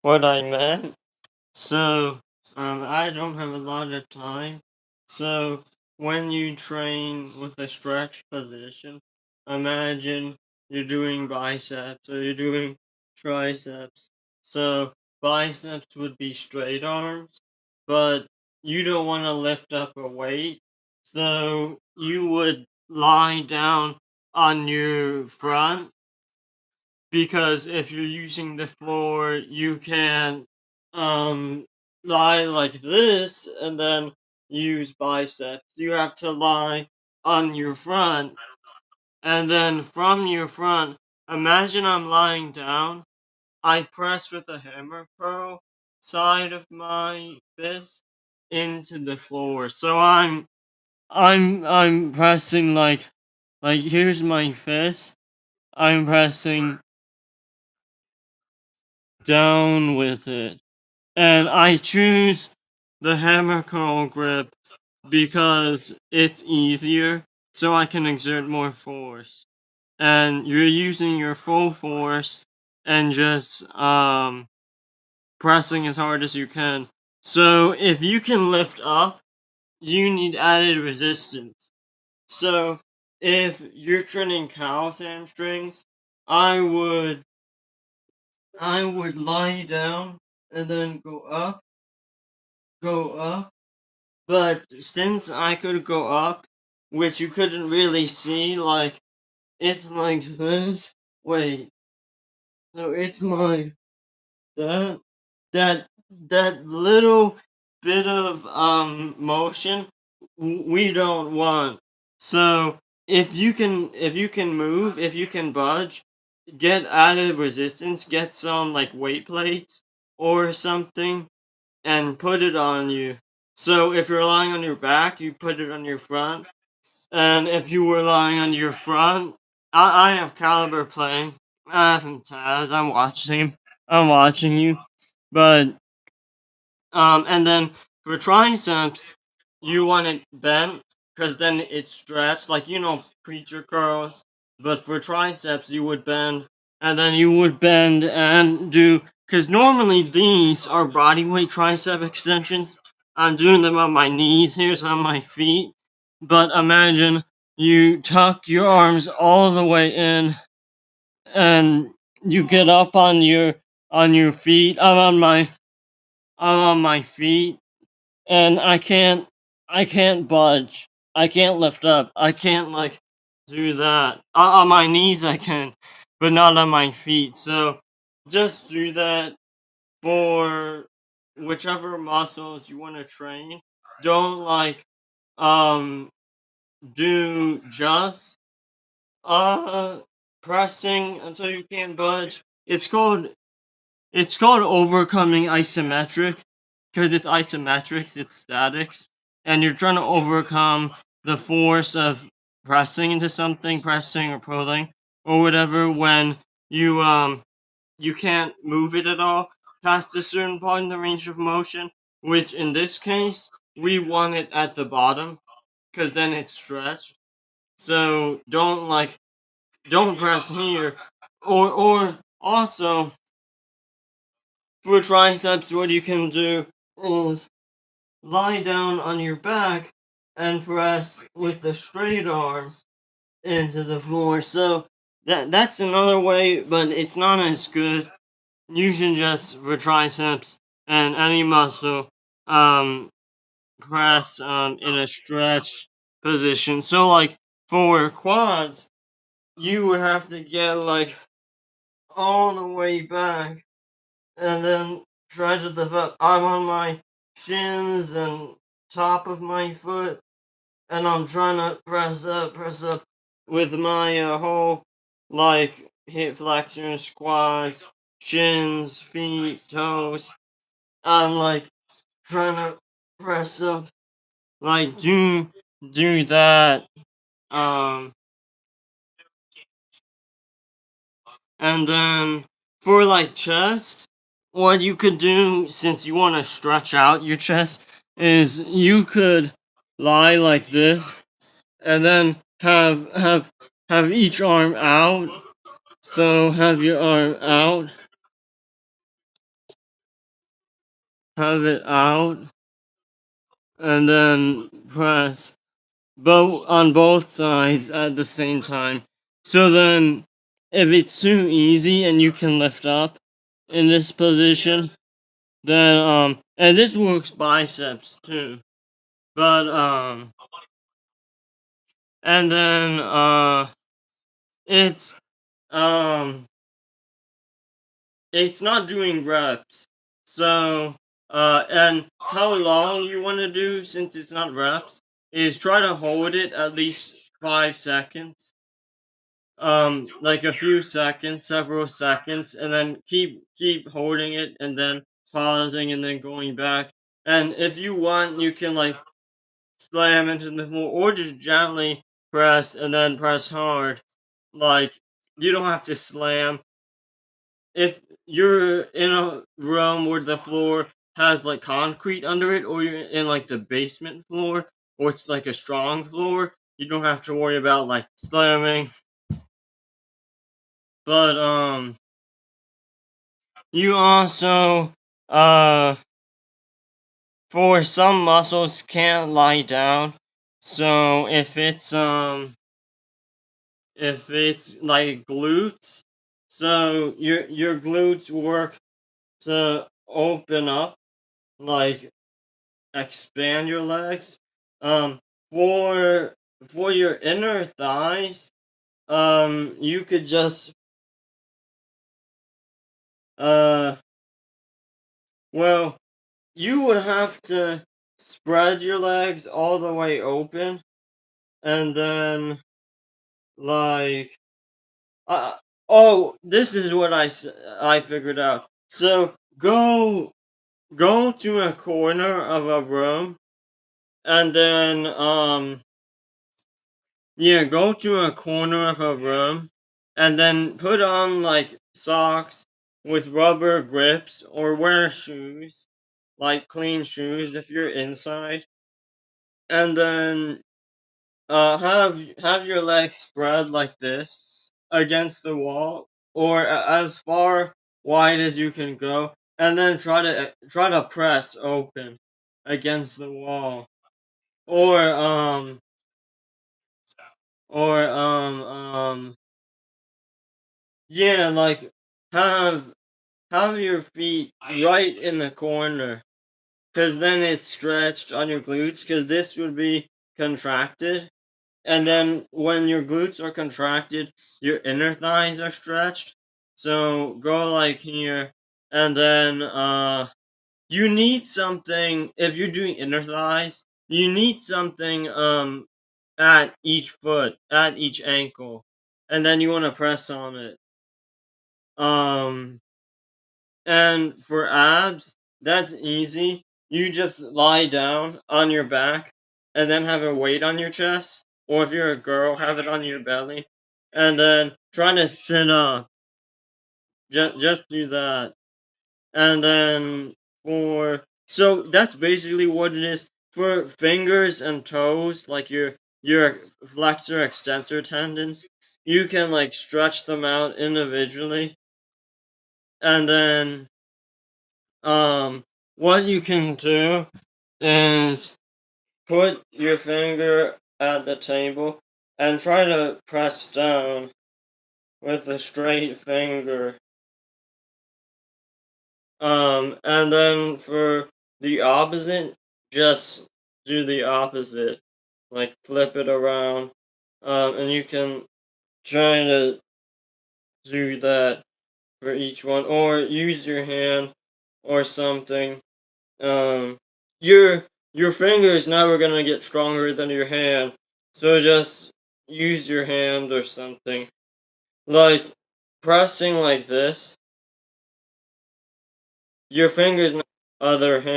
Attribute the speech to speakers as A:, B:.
A: what I meant. So, I don't have a lot of time. So, when you train with a stretch position, imagine you're doing biceps or you're doing triceps. So, biceps would be straight arms, but you don't want to lift up a weight. So, you would lie down on your front because if you're using the floor, you can um lie like this and then use biceps. You have to lie on your front, and then from your front, imagine I'm lying down. I press with a hammer curl side of my fist into the floor. So I'm pressing like here's my fist. I'm pressing down with it. And I choose the hammer curl grip because it's easier, so I can exert more force. And you're using your full force and just pressing as hard as you can. So if you can lift up, you need added resistance. So if you're training cow's hamstrings, I would I would lie down and then go up. But since I could go up, which you couldn't really see, like it's like this. Wait, so it's like that. That that little bit of motion we don't want. So if you can move, if you can budge, get added resistance, get some like weight plates or something and put it on you. So if you're lying on your back, you put it on your front. And if you were lying on your front, I have Caliber playing. I have him tagged. I'm watching him. I'm watching you. But and then for triceps, you want it bent because then it's stretched, like preacher curls. But for triceps, you would bend, and then you would bend and do because normally these are body weight tricep extensions. I'm doing them on my knees. Here's on my feet. But imagine you tuck your arms all the way in, and you get up on your feet. I'm on my feet and I can't budge. I can't lift up. I can't like do that. On my knees I can, but not on my feet. So just do that for whichever muscles you want to train. Don't um do just uh pressing until you can't budge. It's called overcoming isometric because it's isometrics, it's statics, and you're trying to overcome the force of pressing into something, pressing or pulling or whatever when you can't move it at all past a certain point in the range of motion, which in this case we want it at the bottom because then it's stretched. So don't press here or also for triceps, what you can do is lie down on your back and press with the straight arm into the floor. So that's another way, but it's not as good. You should just for triceps and any muscle um press in a stretch position. So like for quads, you would have to get like all the way back and then try to develop. I'm on my shins and top of my foot, and I'm trying to press up with my whole like hip flexors, squats, shins, feet, toes. I'm like trying to press up, like do that. Um, And then for like chest, what you could do since you want to stretch out your chest is you could lie like this and then have each arm out. So have your arm out have it out, and then press both on both sides at the same time. So then, if it's too easy and you can lift up in this position, then and this works biceps too. But and then it's um it's not doing reps. So and how long you want to do, since it's not reps, is try to hold it at least 5 seconds. Like a few seconds, several seconds, and then keep holding it, and then pausing, and then going back. And if you want, you can like slam into the floor, or just gently press and then press hard. Like, you don't have to slam. If you're in a room where the floor has like concrete under it, or you're in like the basement floor, or it's like a strong floor, you don't have to worry about like slamming. But you also for some muscles can't lie down. So if it's like glutes, so your glutes work to open up, like expand your legs. Um, for your inner thighs, you could just uh, well, you would have to spread your legs all the way open, and then like uh, oh, this is what I figured out. So go to a corner of a room, and then yeah, go to a corner of a room, and then put on like socks with rubber grips, or wear shoes, like clean shoes if you're inside. And then have your legs spread like this against the wall, or as far wide as you can go, and then try to press open against the wall. Or or yeah, like have have your feet right in the corner, because then it's stretched on your glutes, because this would be contracted. And then when your glutes are contracted, your inner thighs are stretched. So go like here, and then you need something. If you're doing inner thighs, you need something at each foot, at each ankle, and then you want to press on it. Um and for abs, that's easy. You just lie down on your back, and then have a weight on your chest. Or if you're a girl, have it on your belly. And then try to sit up. Just do that. And then so that's basically what it is. For fingers and toes, like your flexor extensor tendons, you can like stretch them out individually. And then what you can do is put your finger at the table and try to press down with a straight finger. And then for the opposite, just do the opposite. Like flip it around. And you can try to do that for each one, or use your hand or something. Um, your finger is never gonna get stronger than your hand, so just use your hand or something. Like pressing like this, your fingers, other hand.